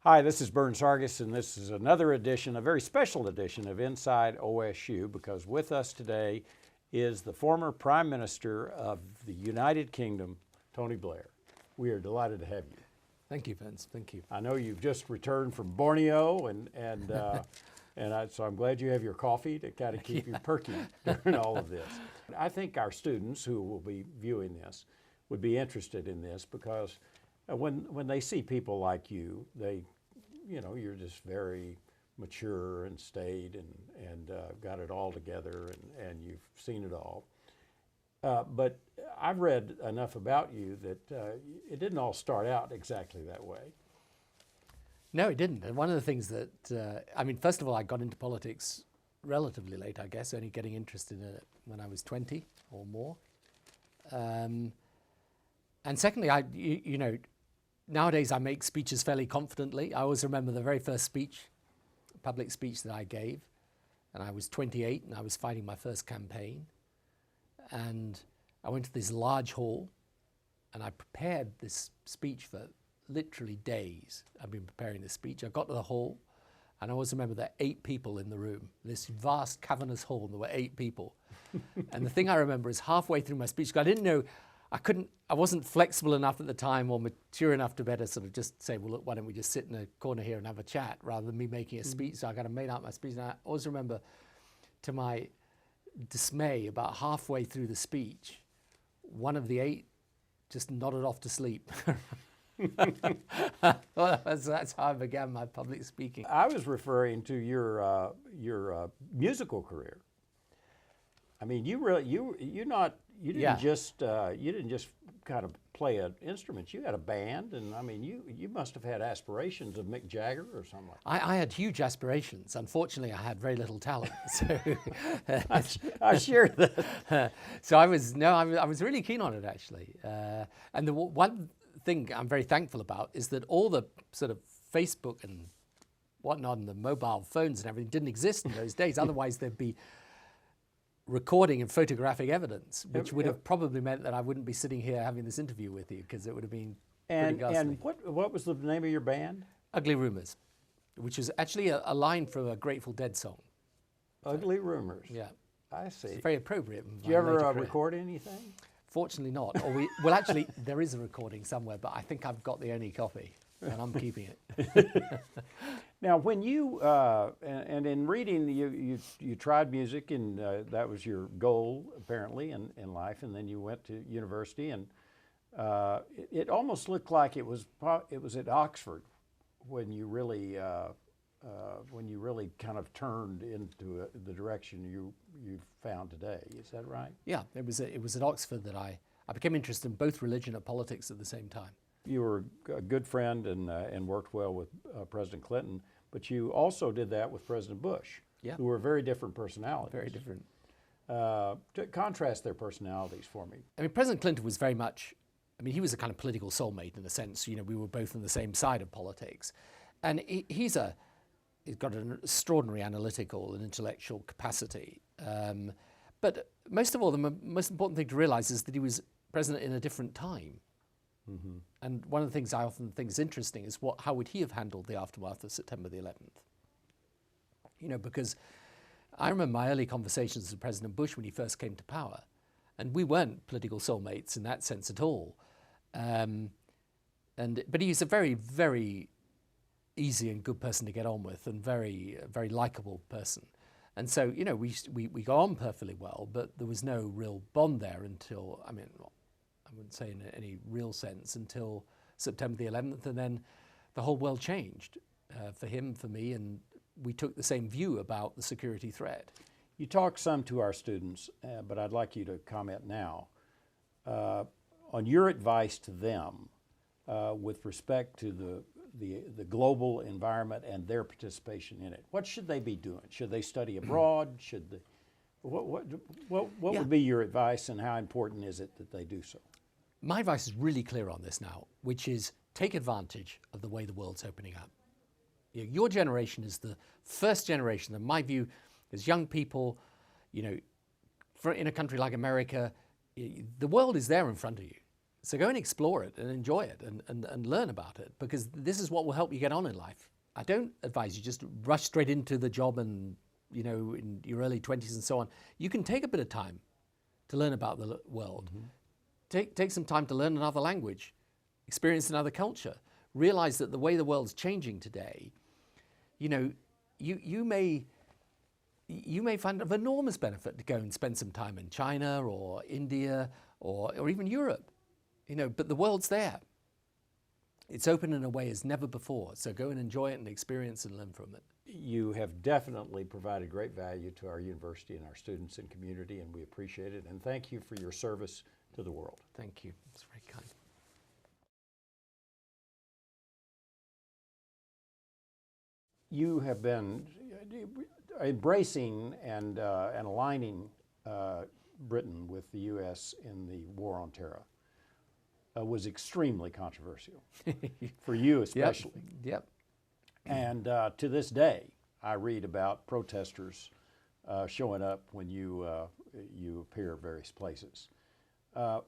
Hi, this is Burns Hargis, and this is another edition, a very special edition of Inside OSU, because with us today is the former Prime Minister of the United Kingdom, Tony Blair. We are delighted to have you. Thank you, Vince. Thank you. I know you've just returned from Borneo, so I'm glad you have your coffee to kind of keep you perky during all of this. I think our students who will be viewing this would be interested in this because when they see people like you, you're just very mature and staid and got it all together and you've seen it all. But I've read enough about you that it didn't all start out exactly that way. No, it didn't. And one of the things that, first of all, I got into politics relatively late, I guess, only getting interested in it when I was 20 or more. And secondly, nowadays I make speeches fairly confidently. I always remember the very first public speech that I gave, and I was 28 and I was fighting my first campaign. And I went to this large hall and I prepared this speech for literally days. I've been preparing this speech. I got to the hall and I always remember there were 8 people in the room, this vast cavernous hall, and there were 8 people. And the thing I remember is halfway through my speech, I didn't know, I wasn't flexible enough at the time or mature enough to better sort of just say, well, look, why don't we just sit in a corner here and have a chat rather than me making a speech. So I kind of made out my speech. And I always remember, to my dismay, about halfway through the speech, one of the 8 just nodded off to sleep. Well, that's how I began my public speaking. I was referring to your musical career. I mean, you didn't just kind of play an instrument. You had a band, and I mean, you must have had aspirations of Mick Jagger or something like that. I had huge aspirations. Unfortunately, I had very little talent. So I share that. So I was really keen on it, actually. And the one thing I'm very thankful about is that all the sort of Facebook and whatnot and the mobile phones and everything didn't exist in those days. Otherwise, there'd be recording and photographic evidence, which would have probably meant that I wouldn't be sitting here having this interview with you, because it would have been pretty ghastly. And what was the name of your band? Ugly Rumors, which is actually a line from a Grateful Dead song. Ugly Rumors. Yeah. I see. It's very appropriate. Did you ever record anything? Fortunately not. Well, actually, there is a recording somewhere, but I think I've got the only copy, and I'm keeping it. Now, when you, and in reading, you tried music, and that was your goal, apparently, in life, and then you went to university, and it almost looked like it was at Oxford when you really kind of turned into the direction you've found today. Is that right? Yeah, it was at Oxford that I became interested in both religion and politics at the same time. You were a good friend and worked well with President Clinton, but you also did that with President Bush, who were very different personalities. Very different. To contrast their personalities for me. I mean, President Clinton was very much, he was a kind of political soulmate in a sense. We were both on the same side of politics. And he's got an extraordinary analytical and intellectual capacity. But most of all, the most important thing to realize is that he was president in a different time. Mm-hmm. And one of the things I often think is interesting is how would he have handled the aftermath of September the 11th? Because I remember my early conversations with President Bush when he first came to power, and we weren't political soulmates in that sense at all. But he's a very, very easy and good person to get on with, and very, very likable person. And so, we got on perfectly well, but there was no real bond there until, I wouldn't say in any real sense, until September the 11th, and then the whole world changed for him, for me, and we took the same view about the security threat. You talk some to our students, but I'd like you to comment now on your advice to them with respect to the global environment and their participation in it. What should they be doing? Should they study abroad? Should they? What would be your advice, and how important is it that they do so? My advice is really clear on this now, which is take advantage of the way the world's opening up. Your generation is the first generation, in my view, as young people, in a country like America, the world is there in front of you. So go and explore it and enjoy it and learn about it, because this is what will help you get on in life. I don't advise you just rush straight into the job and, in your early 20s and so on. You can take a bit of time to learn about the world. Take some time to learn another language, experience another culture, realize that the way the world's changing today, you may find of enormous benefit to go and spend some time in China or India or even Europe, but the world's there. It's open in a way as never before. So go and enjoy it and experience and learn from it. You have definitely provided great value to our university and our students and community, and we appreciate it. And thank you for your service to the world. Thank you. It's very kind. You have been embracing and aligning Britain with the U.S. in the war on terror. Was extremely controversial, for you especially. Yep. And to this day, I read about protesters showing up when you appear at various places. How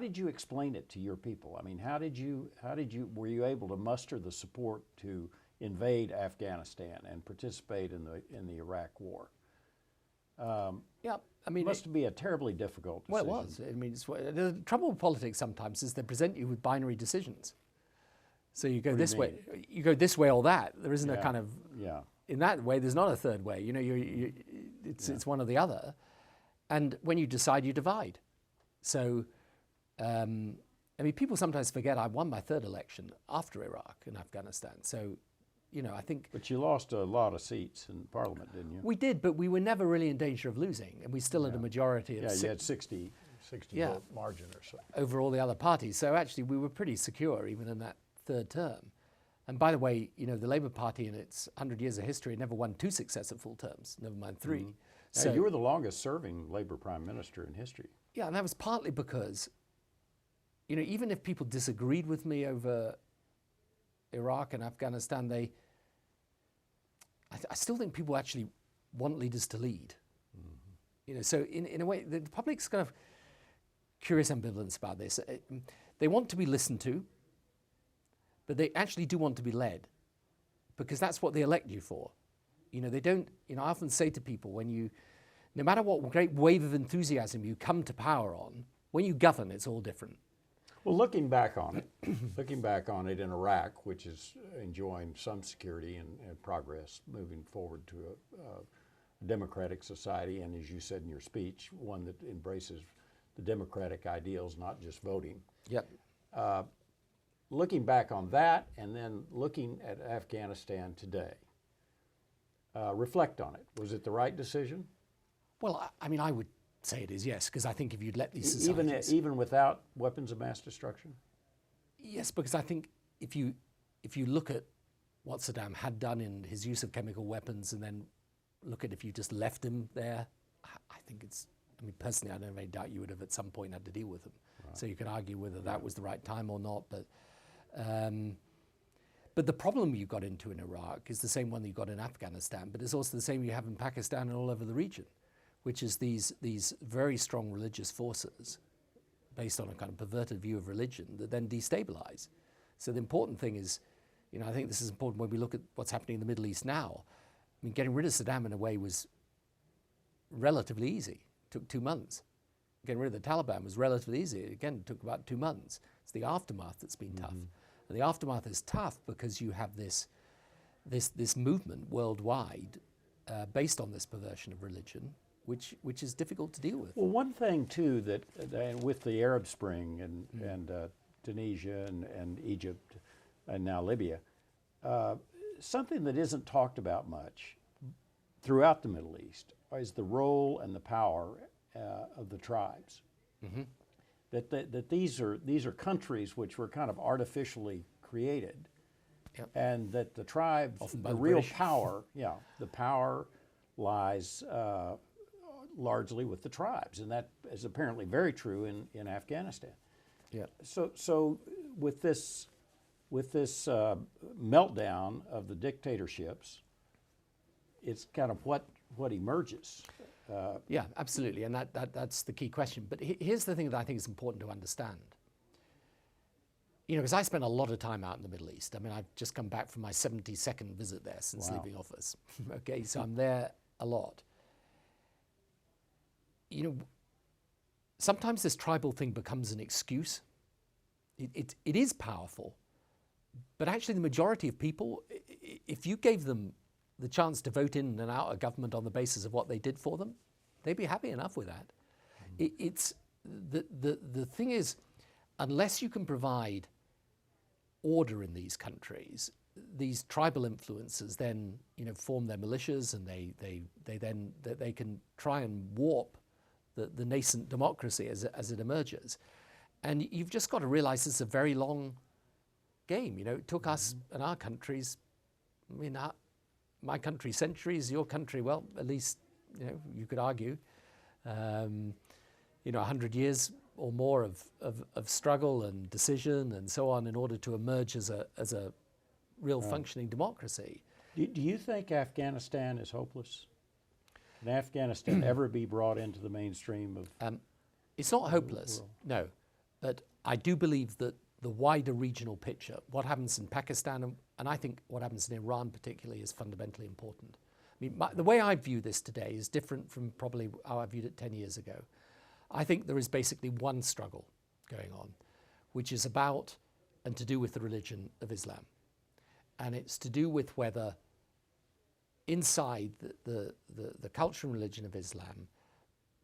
did you explain it to your people? I mean, were you able to muster the support to invade Afghanistan and participate in the Iraq War? Yeah, I mean, it must be a terribly difficult decision. Well, it was. I mean, the trouble with politics sometimes is they present you with binary decisions. So you go this way, you go this way or that. There isn't a kind of, in that way, there's not a third way. It's one or the other. And when you decide, you divide. So, I mean, people sometimes forget I won my third election after Iraq and Afghanistan. So, I think... But you lost a lot of seats in Parliament, didn't you? We did, but we were never really in danger of losing. And we still had a majority of... Yeah, you had 60 vote margin or so. Over all the other parties. So actually, we were pretty secure even in that third term. And by the way, the Labour Party in its 100 years of history never won 2 successive full terms, never mind 3. Mm-hmm. So you were the longest serving Labour Prime Minister in history. Yeah, and that was partly because, even if people disagreed with me over Iraq and Afghanistan, I still think people actually want leaders to lead. Mm-hmm. So in a way, the public's kind of curious ambivalence about this. They want to be listened to, but they actually do want to be led, because that's what they elect you for. They don't, I often say to people, no matter what great wave of enthusiasm you come to power on, when you govern, it's all different. Well, looking back on it in Iraq, which is enjoying some security and progress, moving forward to a democratic society, and as you said in your speech, one that embraces the democratic ideals, not just voting. Yep. Looking back on that, and then looking at Afghanistan today, reflect on it. Was it the right decision? Well, I mean, I would say it is, yes, because I think if you'd let these societies... Even without weapons of mass destruction? Yes, because I think if you look at what Saddam had done in his use of chemical weapons, and then look at if you just left him there, I think personally, I don't have any doubt you would have at some point had to deal with them. Right. So you could argue whether that was the right time or not, but the problem you got into in Iraq is the same one you got in Afghanistan, but it's also the same you have in Pakistan and all over the region, which is these very strong religious forces based on a kind of perverted view of religion that then destabilize. So the important thing is, I think this is important when we look at what's happening in the Middle East now. I mean, getting rid of Saddam in a way was relatively easy. It took 2 months. Getting rid of the Taliban was relatively easy. Again, it took about 2 months. It's the aftermath that's been tough. And the aftermath is tough because you have this movement worldwide based on this perversion of religion, which is difficult to deal with. Well, one thing too that with the Arab Spring and Tunisia and Egypt and now Libya, something that isn't talked about much throughout the Middle East is the role and the power of the tribes. Mm-hmm. That these are countries which were kind of artificially created, yep. And that the tribes, the real power, the power lies largely with the tribes, and that is apparently very true in Afghanistan. Yeah. So with this meltdown of the dictatorships, it's kind of what emerges. Yeah, absolutely, and that's the key question. But here's the thing that I think is important to understand. You know, because I spent a lot of time out in the Middle East. I mean, I've just come back from my 72nd visit there since leaving office. Okay, so I'm there a lot. You know, sometimes this tribal thing becomes an excuse. It is powerful, but actually the majority of people, if you gave them the chance to vote in and out of government on the basis of what they did for them, they'd be happy enough with that. It's the thing is, unless you can provide order in these countries, these tribal influences then, you know, form their militias, and they can try and warp the nascent democracy as it emerges. And you've just got to realize it's a very long game. You know, it took us and our countries, I mean, my country centuries, your country, well, at least, you know, you could argue, you know, 100 years or more of struggle and decision and so on in order to emerge as a real functioning democracy. Do you think Afghanistan is hopeless? Can Afghanistan ever be brought into the mainstream of? It's not hopeless, no, but I do believe that the wider regional picture, what happens in Pakistan, and I think what happens in Iran particularly, is fundamentally important. I mean, the way I view this today is different from probably how I viewed it 10 years ago. I think there is basically one struggle going on, which is about and to do with the religion of Islam. And it's to do with whether inside the culture and religion of Islam,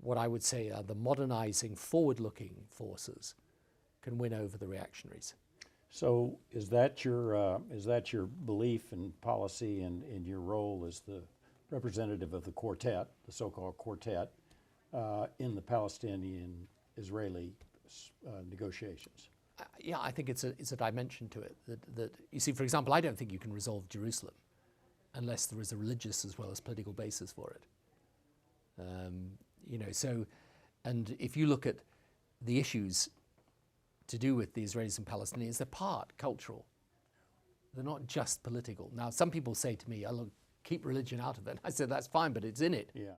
what I would say are the modernizing, forward-looking forces can win over the reactionaries. So is that your belief and policy and your role as the representative of the quartet, the so-called quartet, in the Palestinian-Israeli negotiations? Yeah, I think it's a dimension to it that you see. For example, I don't think you can resolve Jerusalem unless there is a religious as well as political basis for it. You know, so, and if you look at the issues to do with the Israelis and Palestinians, they're part cultural. They're not just political. Now, some people say to me, "Oh, look, keep religion out of it." I said, that's fine, but it's in it. Yeah.